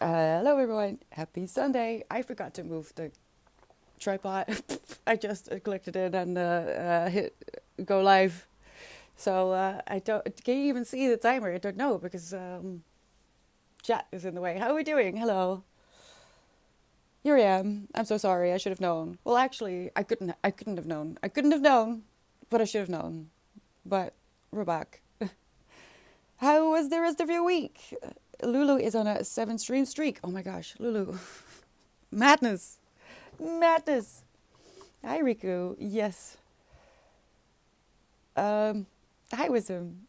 Hello everyone, happy Sunday. I forgot to move the tripod. I just clicked it in and hit go live. So I don't, can you even see the timer? I don't know because chat is in the way. How are we doing? Hello. Here I am. I'm so sorry. I should have known. Well, actually, I couldn't have known. I couldn't have known, but I should have known. But we're back. How was the rest of your week? Lulu is on a 7 stream streak. Oh my gosh, Lulu. Madness. Madness. Hi, Riku. Yes. Um, Hi, Wisdom.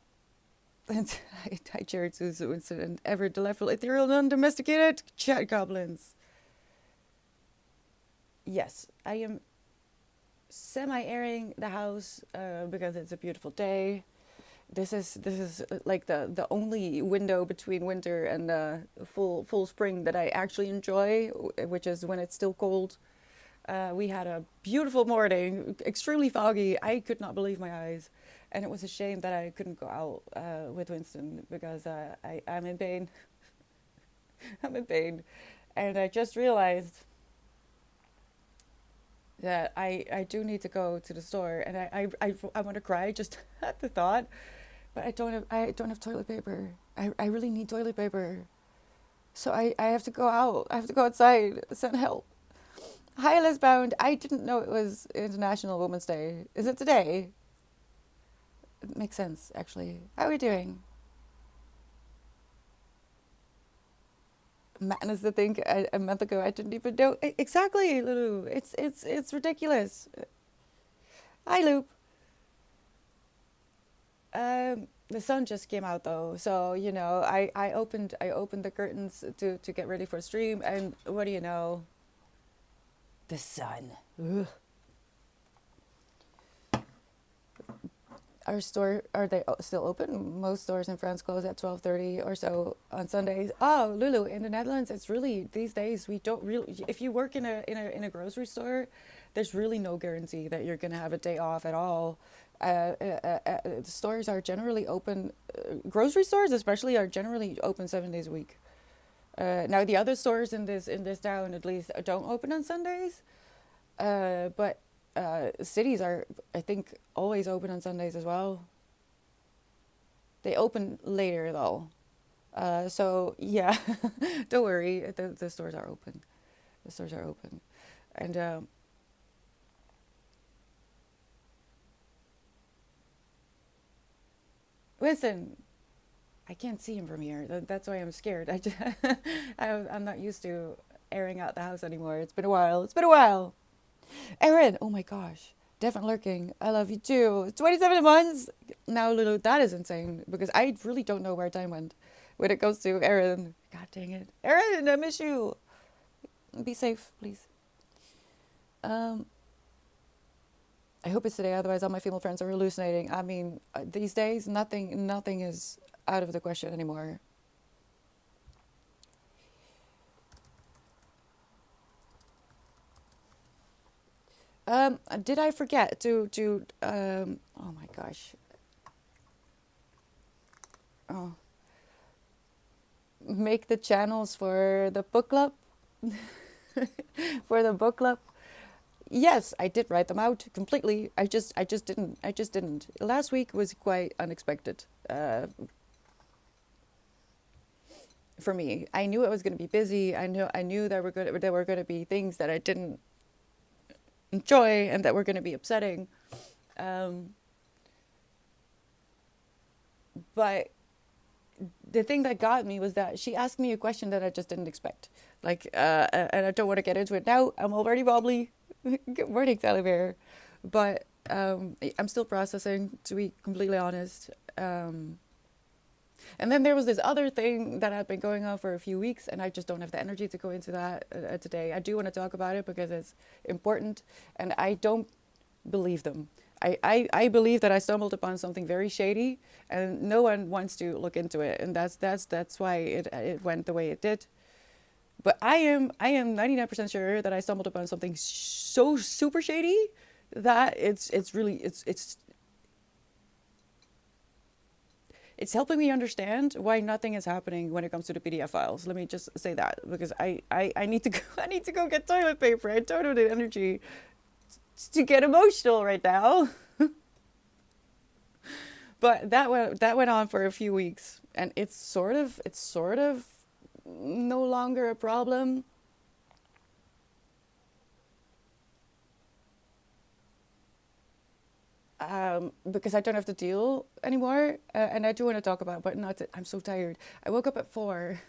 And hi, Jared Suzu Incident. Ever delightful, ethereal, non-domesticated chat goblins. Yes, I am semi-airing the house because it's a beautiful day. This is like the only window between winter and full spring that I actually enjoy, which is when it's still cold. We had a beautiful morning, extremely foggy. I could not believe my eyes. And it was a shame that I couldn't go out with Winston because I'm in pain. I'm in pain. And I just realized that I do need to go to the store. And I want to cry just at the thought. But I don't have toilet paper. I really need toilet paper. So I have to go out. I have to go outside. Send help. Hi, Lisbound. I didn't know it was International Women's Day. Is it today? It makes sense, actually. How are we doing? Madness to think a month ago I didn't even know. Exactly, Lulu. It's ridiculous. Hi, Loop. The sun just came out though, so I opened the curtains to get ready for stream, and what do you know? The sun. Ugh. Our store, are they still open? Most stores in France close at 12:30 or so on Sundays. Oh, Lulu, in the Netherlands, it's really these days we don't really. If you work in a grocery store, there's really no guarantee that you're gonna have a day off at all. Stores are generally open. Grocery stores, especially, are generally open 7 days a week. Now the other stores in this town at least don't open on Sundays. But cities are, I think, always open on Sundays as well. They open later though. So yeah, don't worry. The stores are open. The stores are open. And listen, I can't see him from here. That's why I'm scared. I'm not used to airing out the house anymore. It's been a while. It's been a while. Erin, oh my gosh. Devin lurking. I love you too. 27 months. Now, Lulu, that is insane because I really don't know where time went when it comes to Erin. God dang it. Erin, I miss you. Be safe, please. Um, I hope it's today, otherwise all my female friends are hallucinating. I mean, these days, nothing is out of the question anymore. Did I forget to oh my gosh. Oh, make the channels for the book club? For the book club? Yes, I did write them out completely. I just didn't. Last week was quite unexpected for me. I knew it was going to be busy. I knew there were going to be things that I didn't enjoy and that were going to be upsetting. Um, but the thing that got me was that she asked me a question that I just didn't expect. Like, and I don't want to get into it now. I'm already wobbly. Good morning, Talibear. But I'm still processing, to be completely honest. And then there was this other thing that had been going on for a few weeks, and I just don't have the energy to go into that today. I do want to talk about it because it's important, and I don't believe them. I believe that I stumbled upon something very shady, and no one wants to look into it, and that's why it went the way it did. But I am 99% sure that I stumbled upon something so super shady that it's really it's it's helping me understand why nothing is happening when it comes to the PDF files. Let me just say that, because I need to go, I need to go get toilet paper. I don't have the energy to get emotional right now. But that went on for a few weeks, and it's sort of no longer a problem. Because I don't have to deal anymore, and I do want to talk about, but not. I'm so tired. I woke up at 4.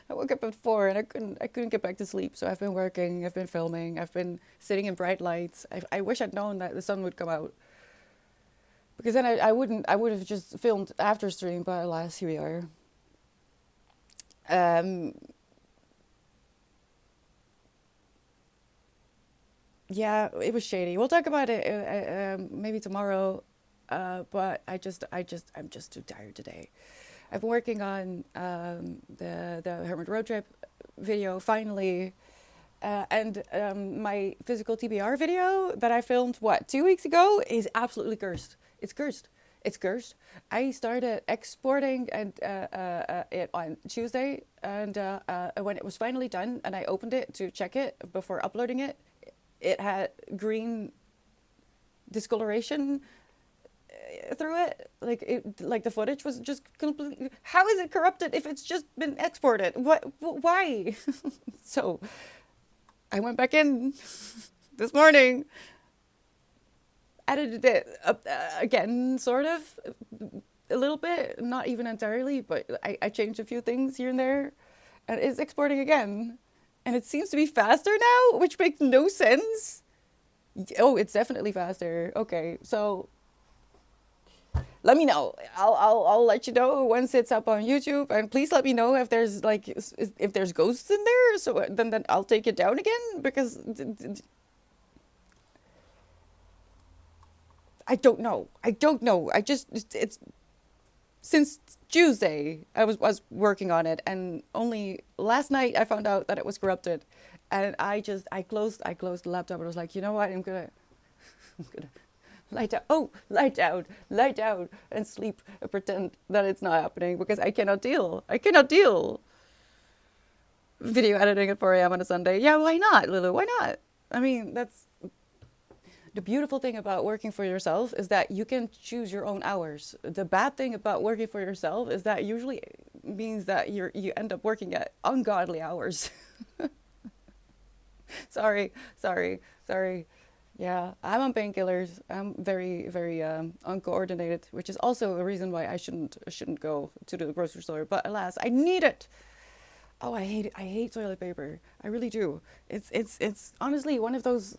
I woke up at 4, and I couldn't get back to sleep. So I've been working. I've been filming. I've been sitting in bright lights. I wish I'd known that the sun would come out, because then I would have just filmed after stream. But alas, here we are. Um, yeah, it was shady. We'll talk about it maybe tomorrow. But I'm just too tired today. I've been working on the Hermit Road Trip video finally, and my physical TBR video that I filmed, what, 2 weeks ago, is absolutely cursed. It's cursed. It's cursed. I started exporting it on Tuesday, and when it was finally done, and I opened it to check it before uploading it, it had green discoloration through it. Like the footage was just completely. How is it corrupted if it's just been exported? Why? So I went back in this morning, edited it up, again, sort of, a little bit, not even entirely, but I changed a few things here and there, and it's exporting again, and it seems to be faster now, which makes no sense. Oh, it's definitely faster. Okay, so let me know. I'll let you know once it's up on YouTube, and please let me know if there's like if there's ghosts in there. So then I'll take it down again, because I don't know. I don't know. It's since Tuesday I was working on it, and only last night I found out that it was corrupted, and I closed the laptop, and I was like, you know what, I'm gonna lie down. Oh, lie down and sleep and pretend that it's not happening, because I cannot deal. I cannot deal. Video editing at 4 a.m. on a Sunday. Yeah, why not, Lulu? Why not? I mean, that's the beautiful thing about working for yourself, is that you can choose your own hours. The bad thing about working for yourself is that usually means that you end up working at ungodly hours. Sorry, sorry, sorry. Yeah, I'm on painkillers. I'm very, very uncoordinated, which is also a reason why I shouldn't go to the grocery store. But alas, I need it. Oh, I hate it. I hate toilet paper. I really do. It's honestly one of those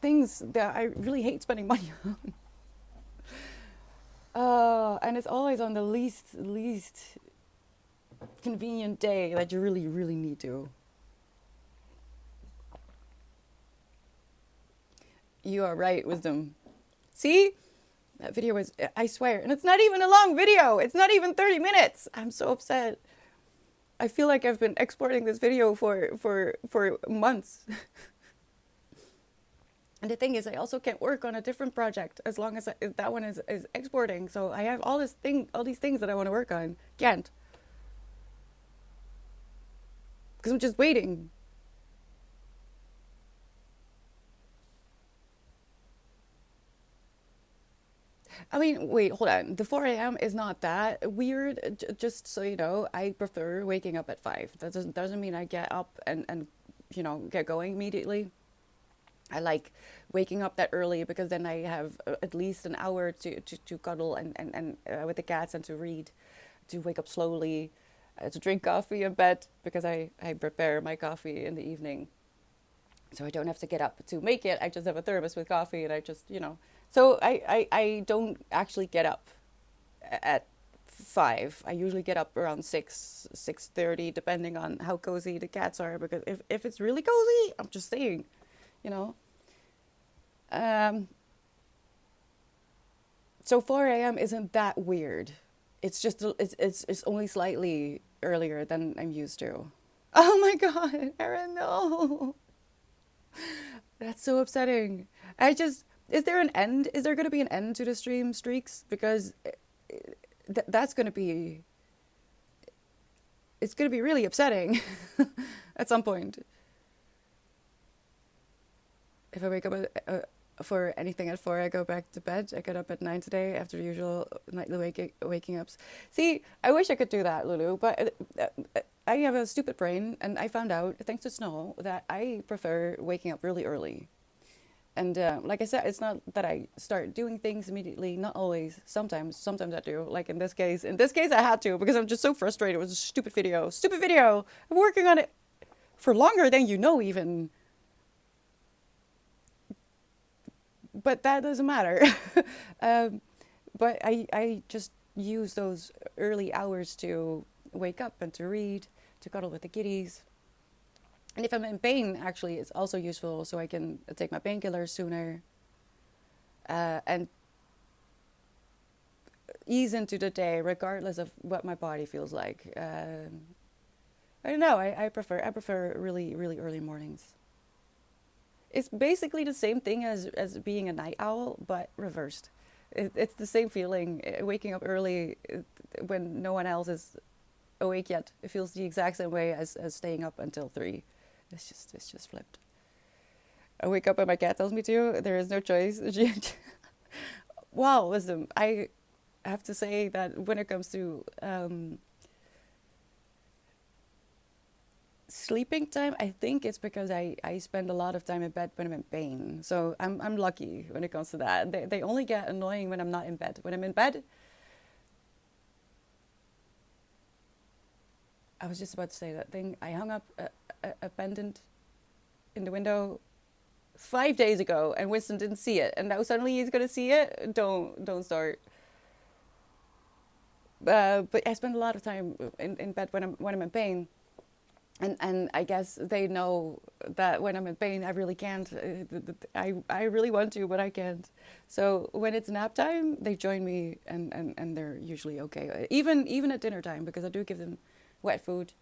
things that I really hate spending money on. And it's always on the least convenient day that you really, really need to. You are right, Wisdom. See? That video was, I swear, and it's not even a long video. It's not even 30 minutes. I'm so upset. I feel like I've been exporting this video for months. And the thing is, I also can't work on a different project as long as that one is exporting. So I have all these things that I want to work on. Can't. Because I'm just waiting. I mean, wait, hold on. The 4 a.m. is not that weird. Just so you know, I prefer waking up at 5. That doesn't mean I get up and get going immediately. I like waking up that early, because then I have at least an hour to cuddle and with the cats, and to read, to wake up slowly, to drink coffee in bed, because I prepare my coffee in the evening. So I don't have to get up to make it. I just have a thermos with coffee, and I just. So I don't actually get up at 5. I usually get up around 6:30, depending on how cozy the cats are. Because if it's really cozy, I'm just saying, you know. Um, so 4 a.m. isn't that weird. It's just it's only slightly earlier than I'm used to. Oh my God, Erin, no. That's so upsetting. Is there an end? Is there going to be an end to the stream streaks? Because that's going to be, it's going to be really upsetting at some point. If I wake up for anything at 4, I go back to bed. I get up at 9 today after the usual nightly waking ups. See, I wish I could do that, Lulu, but I have a stupid brain, and I found out, thanks to Snow, that I prefer waking up really early. And like I said, it's not that I start doing things immediately. Not always. Sometimes I do. Like in this case, I had to because I'm just so frustrated with a stupid video. Stupid video. I'm working on it for longer than you know, even. But that doesn't matter. But I just use those early hours to wake up and to read, to cuddle with the kitties. And if I'm in pain, actually, it's also useful so I can take my painkillers sooner and ease into the day, regardless of what my body feels like. I don't know. I prefer really really early mornings. It's basically the same thing as being a night owl, but reversed. It's the same feeling. Waking up early when no one else is awake yet. It feels the exact same way as staying up until 3. It's just flipped. I wake up and my cat tells me to. There is no choice. Wow, wisdom. I have to say that when it comes to sleeping time, I think it's because I spend a lot of time in bed when I'm in pain. So I'm lucky when it comes to that. They only get annoying when I'm not in bed. When I'm in bed, I was just about to say that thing. I hung up a pendant in the window 5 days ago, and Winston didn't see it, and now suddenly he's gonna see it. Don't start. But I spend a lot of time in bed when I'm in pain, and I guess they know that when I'm in pain, I really can't. I really want to, but I can't. So when it's nap time, they join me, and they're usually okay. Even at dinner time, because I do give them wet food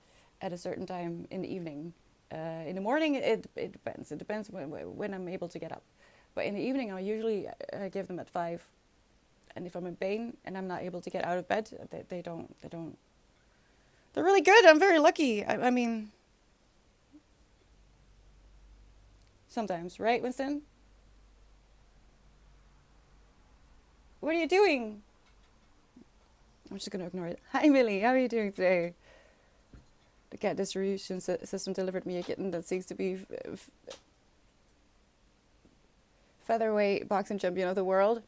at a certain time in the evening. In the morning, it depends. It depends when I'm able to get up. But in the evening, I usually give them at 5. And if I'm in pain and I'm not able to get out of bed, they don't. They're really good. I'm very lucky. I mean, sometimes, right, Winston? What are you doing? I'm just gonna ignore it. Hi, Millie. How are you doing today? The cat distribution system delivered me a kitten that seems to be featherweight boxing champion of the world.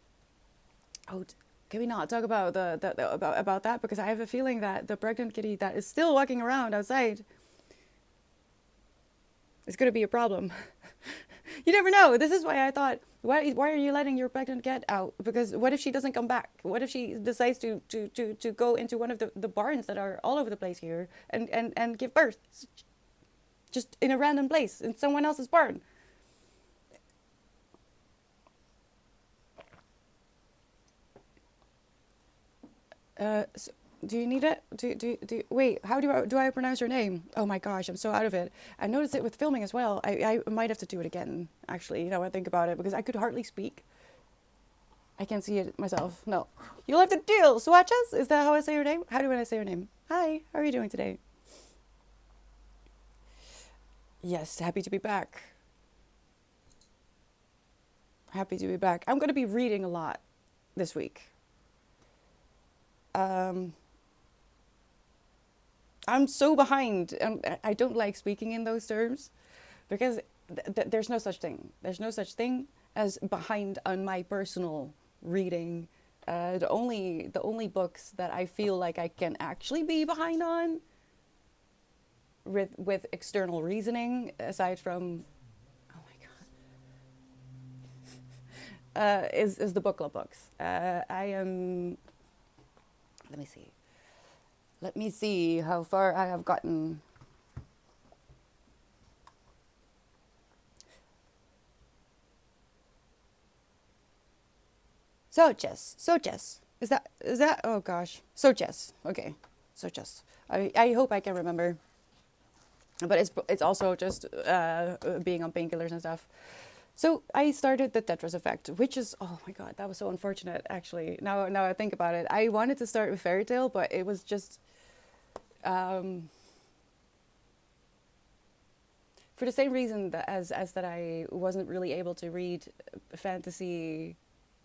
Oh, can we not talk about about that? Because I have a feeling that the pregnant kitty that is still walking around outside is going to be a problem. You never know. This is why I thought, why are you letting your pregnant cat out? Because what if she doesn't come back? What if she decides to go into one of the barns that are all over the place here and give birth? Just in a random place, in someone else's barn. So do you need it? Wait, how do I pronounce your name? Oh my gosh, I'm so out of it. I noticed it with filming as well. I might have to do it again, actually, you know, when I think about it, because I could hardly speak. I can't see it myself. No. You'll have to deal. Swatches? Is that how I say your name? How do I say your name? Hi, how are you doing today? Yes, happy to be back. Happy to be back. I'm going to be reading a lot this week. I'm so behind. I don't like speaking in those terms because there's no such thing. There's no such thing as behind on my personal reading. The only books that I feel like I can actually be behind on with external reasoning, aside from, oh my god, is the book club books. I am. Let me see how far I have gotten. Soches. Is that? Oh gosh. Soches. Okay. Soches. I hope I can remember. But it's also just being on painkillers and stuff. So I started the Tetris effect, which is, oh my god, that was so unfortunate. Actually, now I think about it, I wanted to start with Fairy Tale, but it was just um, for the same reason that as that I wasn't really able to read fantasy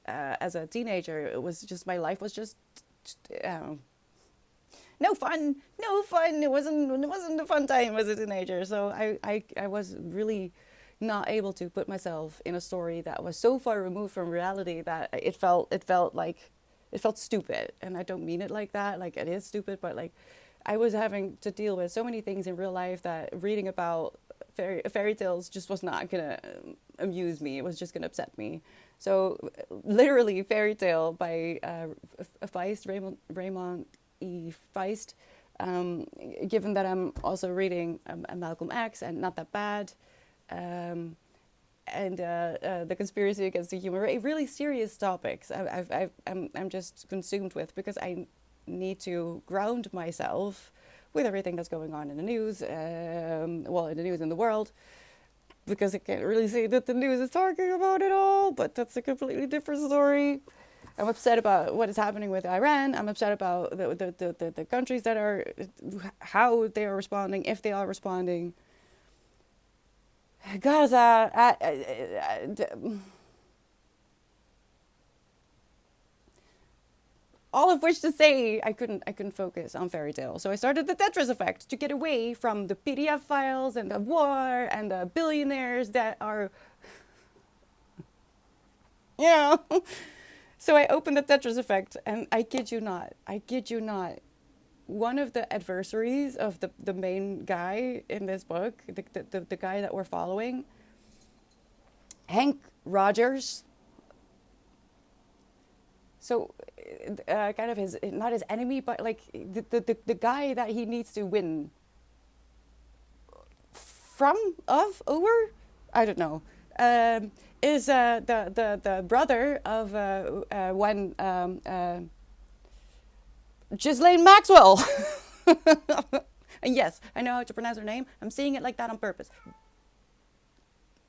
as a teenager. It was just my life was just um, no fun, no fun. It wasn't a fun time as a teenager. So I was really not able to put myself in a story that was so far removed from reality that it felt like it felt stupid. And I don't mean it like that. Like it is stupid, but like I was having to deal with so many things in real life that reading about fairy tales just was not gonna amuse me. It was just gonna upset me. So literally, Fairy Tale by Feist, Raymond E. Feist. Um, Given that I'm also reading Malcolm X and Not That Bad, um, and the conspiracy against the human race, really serious topics. I'm just consumed with because I need to ground myself with everything that's going on in the news, well, in the news in the world, because I can't really say that the news is talking about it all, but that's a completely different story. I'm upset about what is happening with Iran. I'm upset about the countries that are, how they are responding, if they are responding. Gaza, all of which to say I couldn't focus on Fairy Tale. So I started the Tetris effect to get away from the PDF files and the war and the billionaires that are, you know. So I opened the Tetris effect, and I kid you not, one of the adversaries of the main guy in this book, the guy that we're following, Hank Rogers. So, kind of his, not his enemy, but like the guy that he needs to win from, of, over, I don't know, is the brother of one Ghislaine Maxwell. And yes, I know how to pronounce her name. I'm saying it like that on purpose.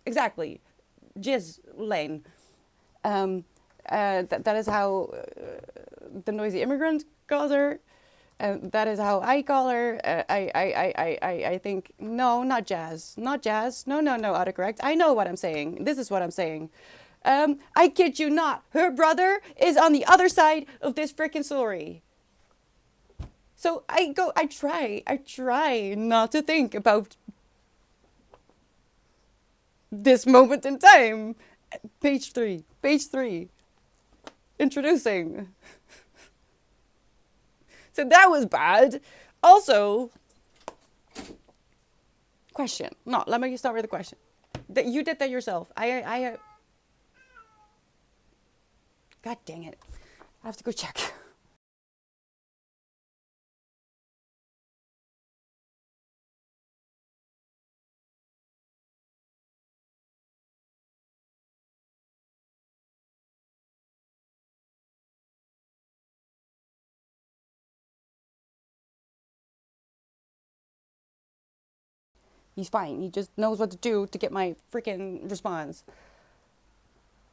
Exactly, Ghislaine. That is how the noisy immigrant calls her. And that is how I call her. I think, no, not Jazz. Not Jazz. No, autocorrect. I know what I'm saying. This is what I'm saying. I kid you not. Her brother is on the other side of this freaking story. So I try not to think about this moment in time. Page three. Introducing. So that was bad. Also, question. No, let me start with a question. That you did that yourself. God dang it. I have to go check. He's fine. He just knows what to do to get my freaking response.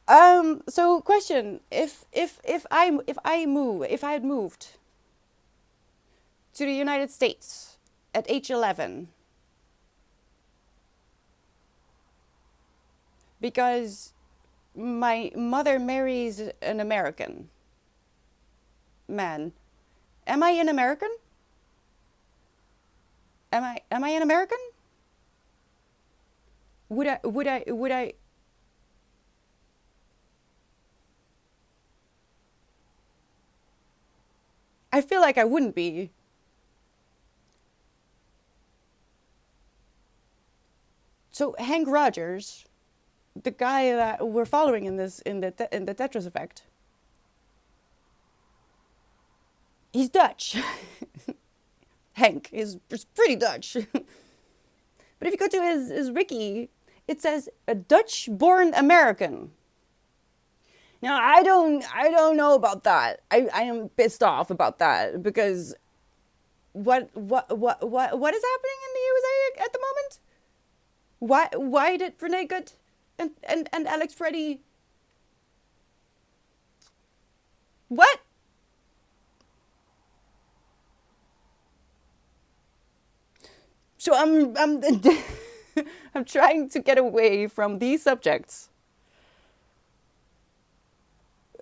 So question: if I had moved to the United States at age 11 because my mother marries an American man, am I an American? Am I an American? Would I I feel like I wouldn't be. So Hank Rogers, the guy that we're following in this in the Tetris effect, he's Dutch. Hank is pretty Dutch. But if you go to his wiki, it says a Dutch-born American. Now I don't know about that. I am pissed off about that because what is happening in the USA at the moment? Why did Renee Good And Alex Freddy, what? So I'm I'm trying to get away from these subjects,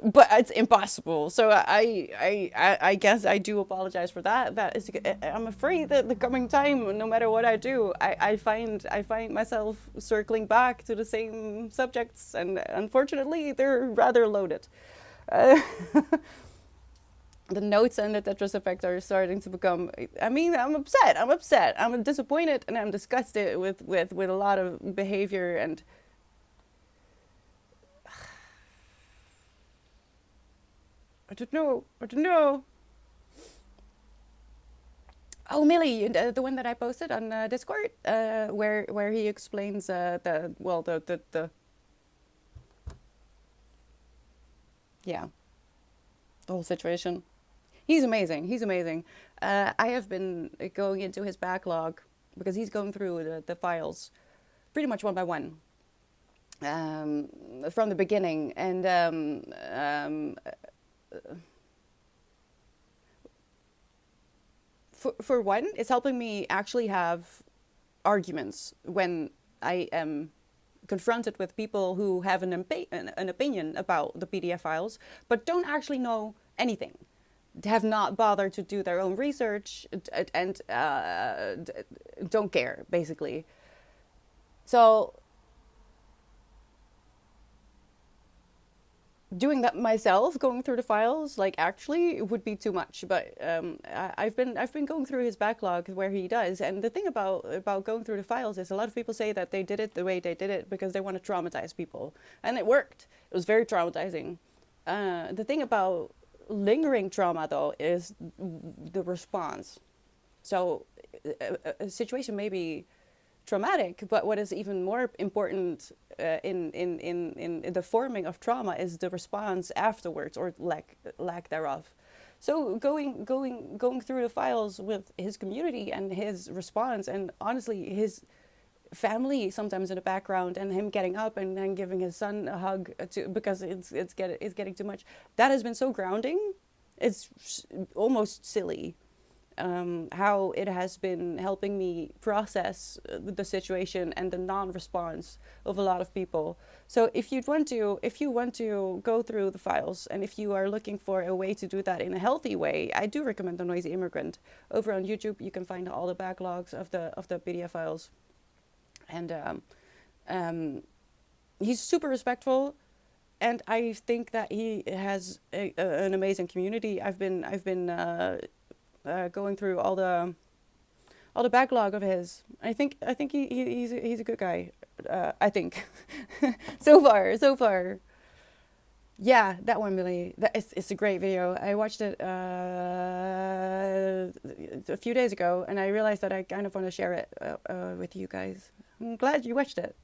but it's impossible. So I guess I do apologize for that. That is, I'm afraid that the coming time, no matter what I do, I find myself circling back to the same subjects, and unfortunately, they're rather loaded. Uh, the notes and the Tetris effect are starting to become. I mean, I'm upset. I'm upset. I'm disappointed, and I'm disgusted with a lot of behavior. And I don't know. I don't know. Oh, Millie, the one that I posted on Discord, where he explains the yeah, the whole situation. He's amazing. He's amazing. I have been going into his backlog because he's going through the files pretty much one by one, um, from the beginning. And for one, it's helping me actually have arguments when I am confronted with people who have an opinion about the PDF files, but don't actually know anything, have not bothered to do their own research, and don't care, basically. So doing that myself, going through the files, like actually, it would be too much. But I've been going through his backlog where he does, and the thing about going through the files is a lot of people say that they did it the way they did it because they want to traumatize people, and it worked. It was very traumatizing. The thing about lingering trauma, though, is the response. So a situation may be traumatic, but what is even more important in the forming of trauma is the response afterwards, or lack thereof. So going through the files with his community and his response, and honestly his family sometimes in the background, and him getting up and then giving his son a hug because it's getting too much. That has been so grounding. It's almost silly, how it has been helping me process the situation and the non-response of a lot of people. So if you want to go through the files, and if you are looking for a way to do that in a healthy way, I do recommend The Noisy Immigrant. Over on YouTube, you can find all the backlogs of the PDF files, and he's super respectful. And I think that he has an amazing community. I've been going through all the backlog of his. I think he's a good guy. I think so far. Yeah, that one really. It's a great video. I watched it a few days ago, and I realized that I kind of want to share it with you guys. I'm glad you watched it.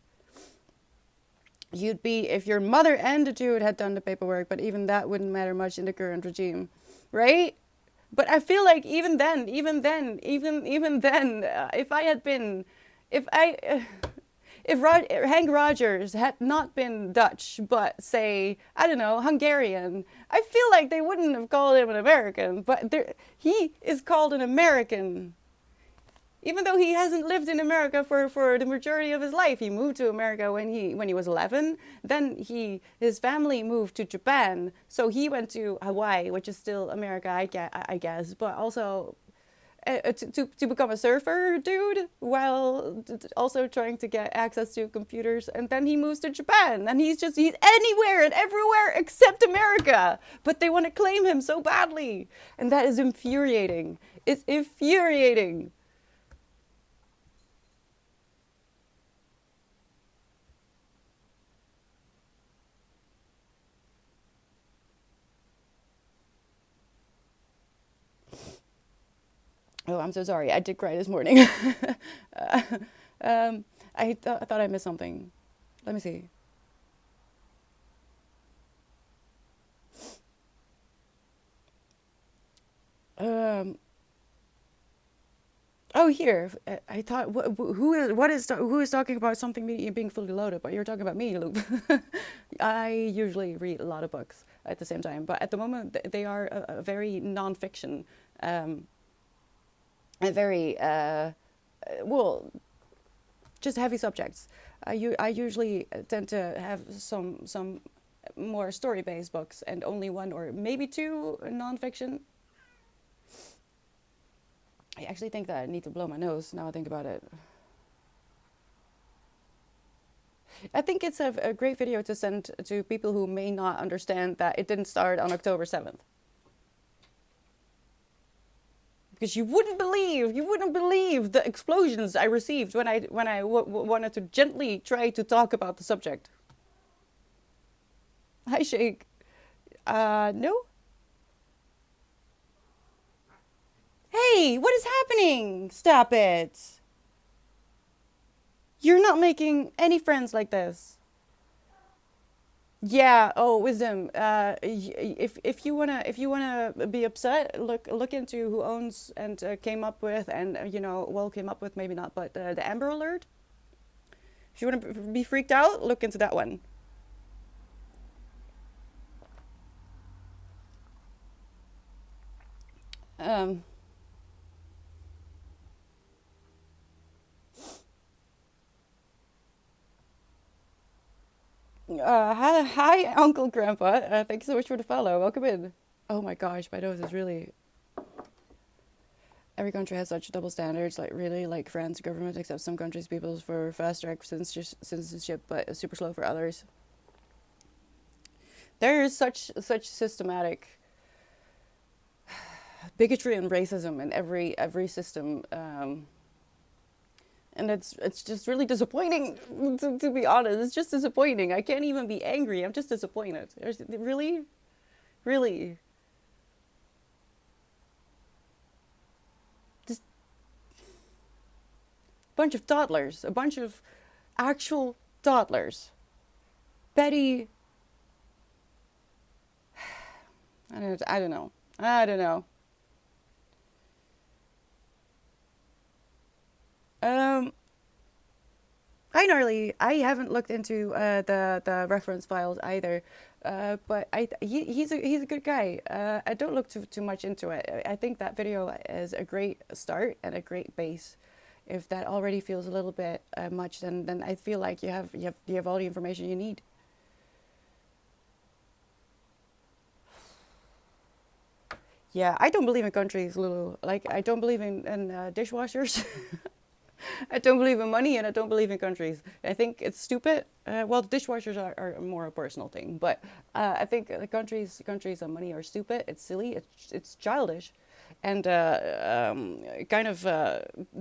You'd be if your mother and the dude had done the paperwork, but even that wouldn't matter much in the current regime, right? But I feel like even then, if I had been, if I, Hank Rogers had not been Dutch, but say, I don't know, Hungarian, I feel like they wouldn't have called him an American. But he is called an American. Even though he hasn't lived in America for the majority of his life. He moved to America when he was 11. Then his family moved to Japan. So he went to Hawaii, which is still America, I guess. But also to become a surfer dude, while also trying to get access to computers. And then he moves to Japan. And he's anywhere and everywhere except America. But they want to claim him so badly. And that is infuriating. It's infuriating. Oh, I'm so sorry. I did cry this morning. uh, I thought I missed something. Let me see. Um, Oh, here. I thought, who is talking about something being fully loaded? But you're talking about me, Luke. I usually read a lot of books at the same time, but at the moment they are a very non-fiction, um, a very well, just heavy subjects. I usually tend to have some more story-based books and only one or maybe two non-fiction. I actually think that I need to blow my nose now I think about it. I think it's a great video to send to people who may not understand that it didn't start on October 7th. Because you wouldn't believe the explosions I received when wanted to gently try to talk about the subject. Hi, Shake. No? Hey, what is happening? Stop it. You're not making any friends like this. Yeah. Oh, wisdom. If you wanna be upset, look into who owns and came up with and came up with maybe not, but the Amber Alert. If you wanna be freaked out, look into that one. Um. Hi, Uncle Grandpa. Thank you so much for the follow. Welcome in. Oh my gosh, my nose is really. Every country has such double standards. Like really, like France government accepts some countries' peoples for fast track citizenship, but super slow for others. There is such systematic bigotry and racism in every system. And it's just really disappointing, to be honest. It's just disappointing. I can't even be angry. I'm just disappointed. Really? Really? Just a bunch of toddlers. A bunch of actual toddlers. Betty... I don't know. I don't know. Um, I haven't looked into the reference files either, but he's a good guy. I don't look too much into it. I think that video is a great start and a great base. If that already feels a little bit much, then I feel like you have all the information you need. Yeah, I don't believe in countries, Lulu. Like I don't believe in dishwashers. I don't believe in money and I don't believe in countries. I think it's stupid. Well, dishwashers are more a personal thing, but I think the countries and money are stupid. It's silly. It's childish, and kind of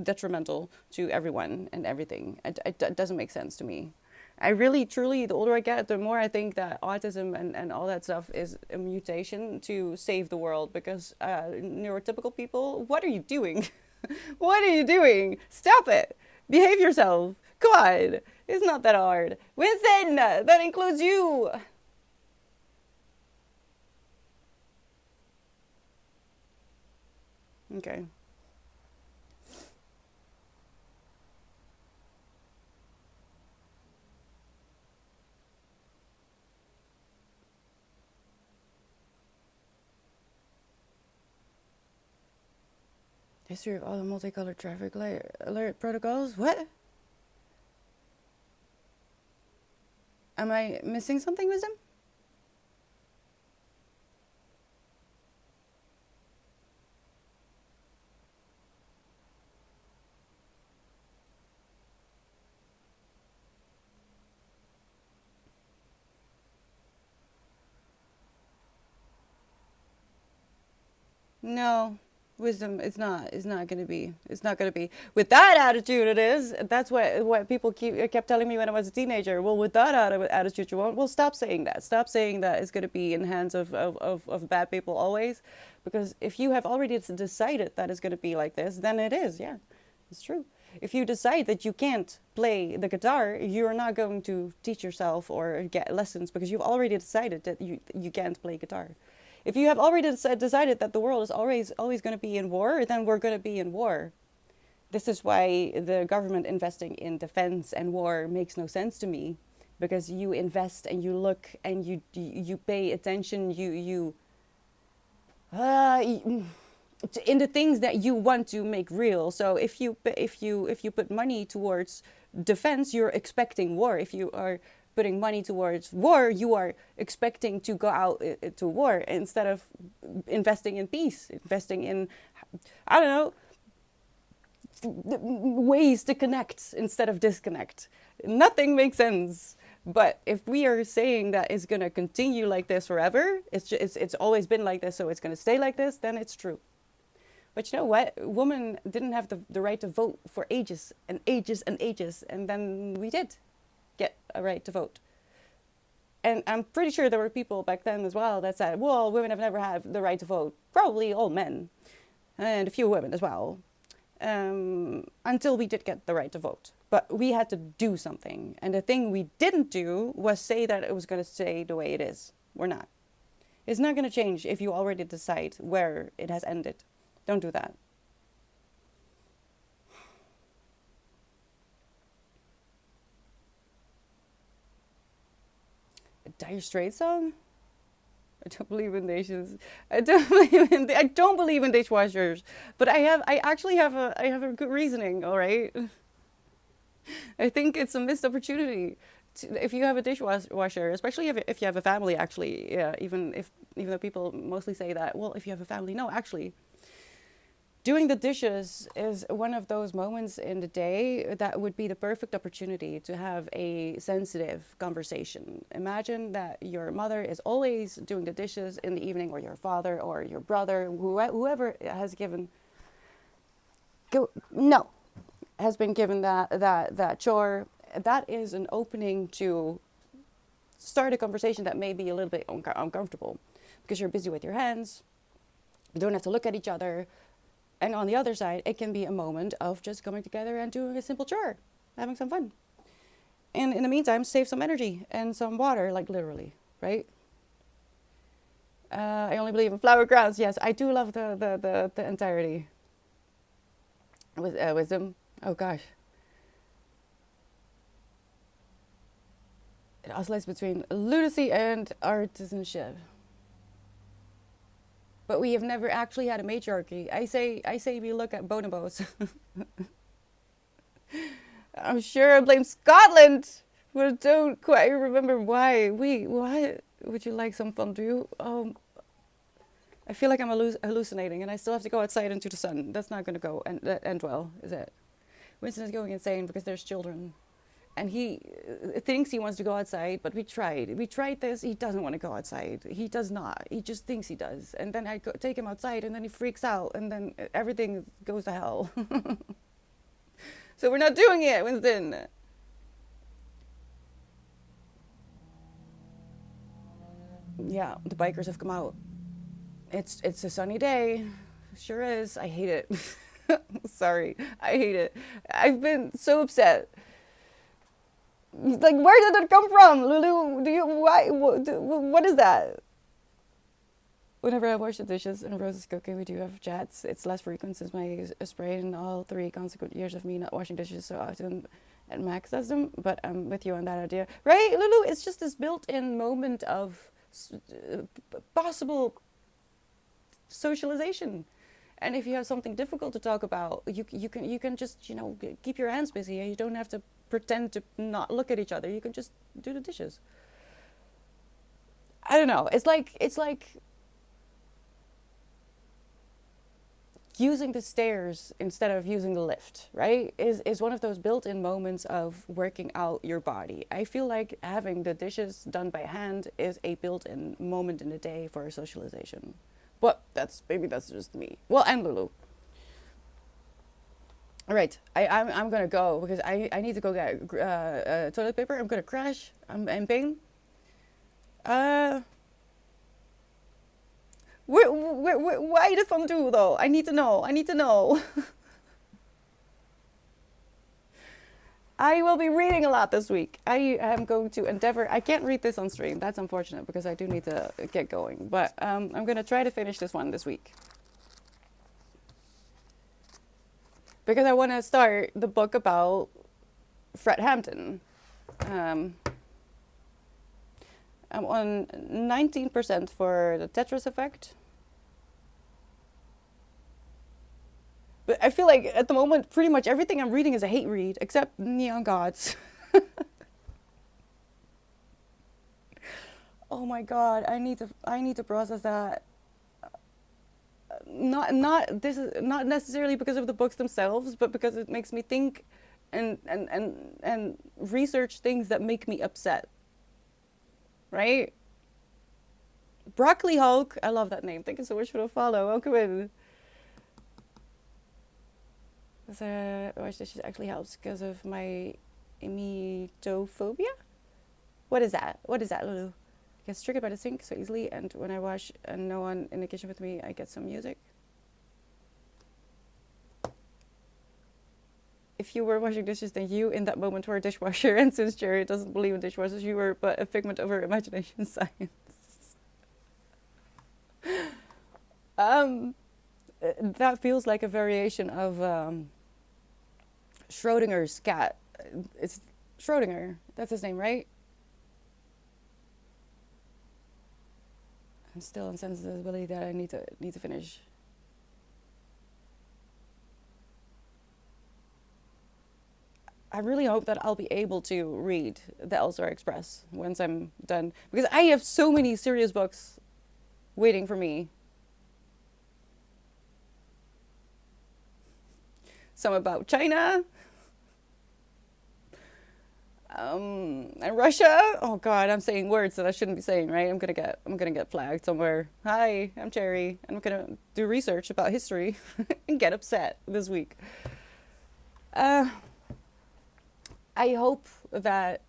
detrimental to everyone and everything. It doesn't make sense to me. I really, truly, the older I get, the more I think that autism and all that stuff is a mutation to save the world. Because neurotypical people, what are you doing? What are you doing? Stop it. Behave yourself. Come on. It's not that hard. Winston, that includes you. Okay. History of all the multicolored traffic light alert protocols? What? Am I missing something, Wisdom? No. Wisdom, it's not gonna be. It's not gonna be. With that attitude, it is. That's what people kept telling me when I was a teenager. Well, with that attitude, you won't. Well, stop saying that. Stop saying that it's gonna be in the hands of bad people always. Because if you have already decided that it's gonna be like this, then it is. Yeah, it's true. If you decide that you can't play the guitar, you're not going to teach yourself or get lessons because you've already decided that you can't play guitar. If you have already decided that the world is always going to be in war, then we're going to be in war. This is why the government investing in defense and war makes no sense to me, because you invest and you look and you pay attention, in the things that you want to make real. So if you put money towards defense, you're expecting war. If you are putting money towards war, you are expecting to go out to war instead of investing in peace, investing in, I don't know, ways to connect instead of disconnect. Nothing makes sense. But if we are saying that it's going to continue like this forever, it's always been like this, so it's going to stay like this, then it's true. But you know what? Women didn't have the right to vote for ages and ages and ages, and then we did get a right to vote. And I'm pretty sure there were people back then as well that said, well, women have never had the right to vote. Probably all men, and a few women as well, until we did get the right to vote. But we had to do something. And the thing we didn't do was say that it was going to stay the way it is. We're not. It's not going to change if you already decide where it has ended. Don't do that. A Dire Straits song? I don't believe in dishes. I don't believe in dishwashers. But I actually have a good reasoning, all right? I think it's a missed opportunity. If you have a dishwasher, especially if you have a family, actually, yeah, even though people mostly say that, well, if you have a family, no, actually, doing the dishes is one of those moments in the day that would be the perfect opportunity to have a sensitive conversation. Imagine that your mother is always doing the dishes in the evening, or your father or your brother, whoever has given, has been given that chore. That is an opening to start a conversation that may be a little bit uncomfortable because you're busy with your hands. You don't have to look at each other. And on the other side, it can be a moment of just coming together and doing a simple chore, having some fun. And in the meantime, save some energy and some water, like literally, right? I only believe in flower crowns. Yes, I do love the entirety. Wisdom. Oh gosh. It oscillates between lunacy and artisanship. But we have never actually had a matriarchy. I say we look at bonobos. I'm sure I blame Scotland, but I don't quite remember why. What? Would you like some fondue? I feel like I'm hallucinating, and I still have to go outside into the sun. That's not going to go end well, is it? Winston is going insane because there's children. And he thinks he wants to go outside, but we tried. We tried this. He doesn't want to go outside. He does not. He just thinks he does. And then I take him outside, and then he freaks out, and then everything goes to hell. So we're not doing it, Winston. Yeah, the bikers have come out. It's a sunny day. Sure is. I hate it. Sorry. I hate it. I've been so upset. Like, where did it come from, Lulu? What is that? Whenever I wash the dishes and Rose is cooking, we do have chats. It's less frequent since my sprain and all 3 consequent years of me not washing dishes so often, and Max does them. But I'm with you on that idea, right, Lulu? It's just this built-in moment of possible socialization. And if you have something difficult to talk about, you can just, keep your hands busy, and you don't have to pretend to not look at each other. You can just do the dishes. I don't know. It's like using the stairs instead of using the lift, right? Is one of those built-in moments of working out your body. I feel like having the dishes done by hand is a built-in moment in the day for socialization. But maybe that's just me. Well, and Lulu. All right, I'm gonna go because I need to go get toilet paper. I'm gonna crash. I'm in pain. Why the fondue though? I need to know. I will be reading a lot this week. I am going to endeavor. I can't read this on stream. That's unfortunate because I do need to get going. But I'm gonna try to finish this one this week. because I want to start the book about Fred Hampton. Um, I'm on 19% for the Tetris effect. But I feel like at the moment, pretty much everything I'm reading is a hate read, except Neon Gods. Oh my god, I need to process that. Not this is not necessarily because of the books themselves, but because it makes me think and research things that make me upset. Right? Broccoli Hulk, I love that name. Thank you so much for the follow. Welcome in. Watch this actually helps because of my emetophobia. What is that? What is that, Lulu? Gets triggered by the sink so easily, and when I wash and no one in the kitchen with me, I get some music. If you were washing dishes, then you in that moment were a dishwasher, and since Jerry doesn't believe in dishwashers, you were but a figment of her imagination science. That feels like a variation of Schrodinger's cat. It's Schrodinger. That's his name, right? I'm still on sensibility that I need to finish. I really hope that I'll be able to read the Elsewhere Express once I'm done, because I have so many serious books waiting for me. Some about China. And Russia. Oh God, I'm saying words that I shouldn't be saying, right? I'm gonna get flagged somewhere. Hi, I'm Cherry. I'm gonna do research about history and get upset this week. I hope that.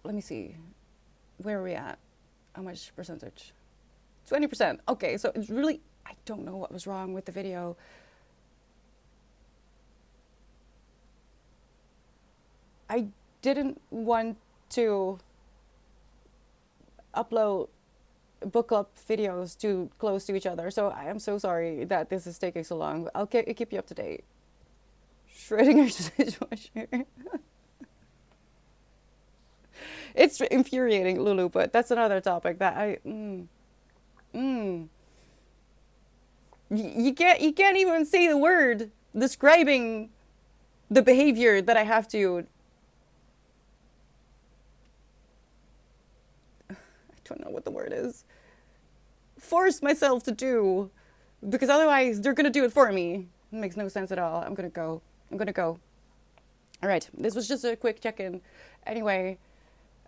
Let me see. Where are we at? How much percentage? 20%. Okay, so it's really. I don't know what was wrong with the video. I didn't want to upload book club videos too close to each other, so I am so sorry that this is taking so long. I'll keep you up to date. Schrodinger's dishwasher. It's infuriating, Lulu, but that's another topic that I. You can't even say the word describing the behavior that I have to. I don't know what the word is. Force myself to do, because otherwise they're gonna do it for me. It makes no sense at all. I'm gonna go. All right, this was just a quick check-in. Anyway,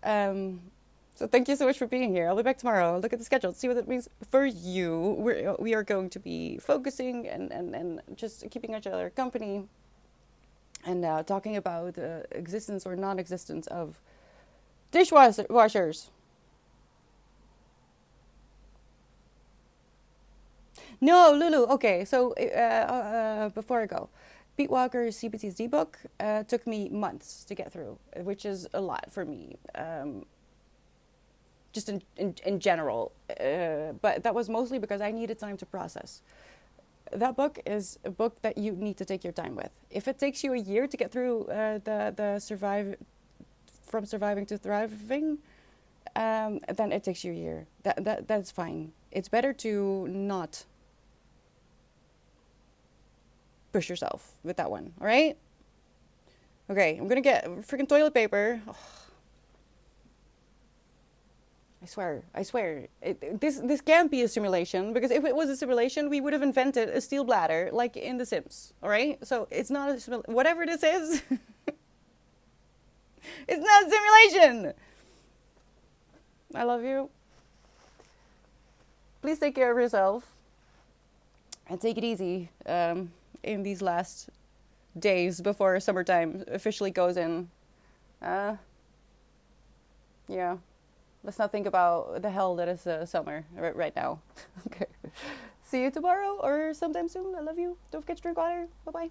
so thank you so much for being here. I'll be back tomorrow. I'll look at the schedule, see what that means for you. We are going to be focusing and just keeping each other company, and talking about the existence or non-existence of dishwashers. No, Lulu. Okay, so before I go, Pete Walker's CPTSD book took me months to get through, which is a lot for me, just in general. But that was mostly because I needed time to process. That book is a book that you need to take your time with. If it takes you a year to get through from surviving to thriving, then it takes you a year. That's fine. It's better to not push yourself with that one, all right? Okay, I'm gonna get freaking toilet paper. Oh. I swear. This can't be a simulation, because if it was a simulation, we would have invented a steel bladder like in The Sims, all right? So it's not a simulation. Whatever this is, it's not a simulation. I love you. Please take care of yourself and take it easy in these last days before summertime officially goes in. Yeah, let's not think about the hell that is summer right now. Okay. See you tomorrow or sometime soon. I love you. Don't forget to drink water. Bye-bye.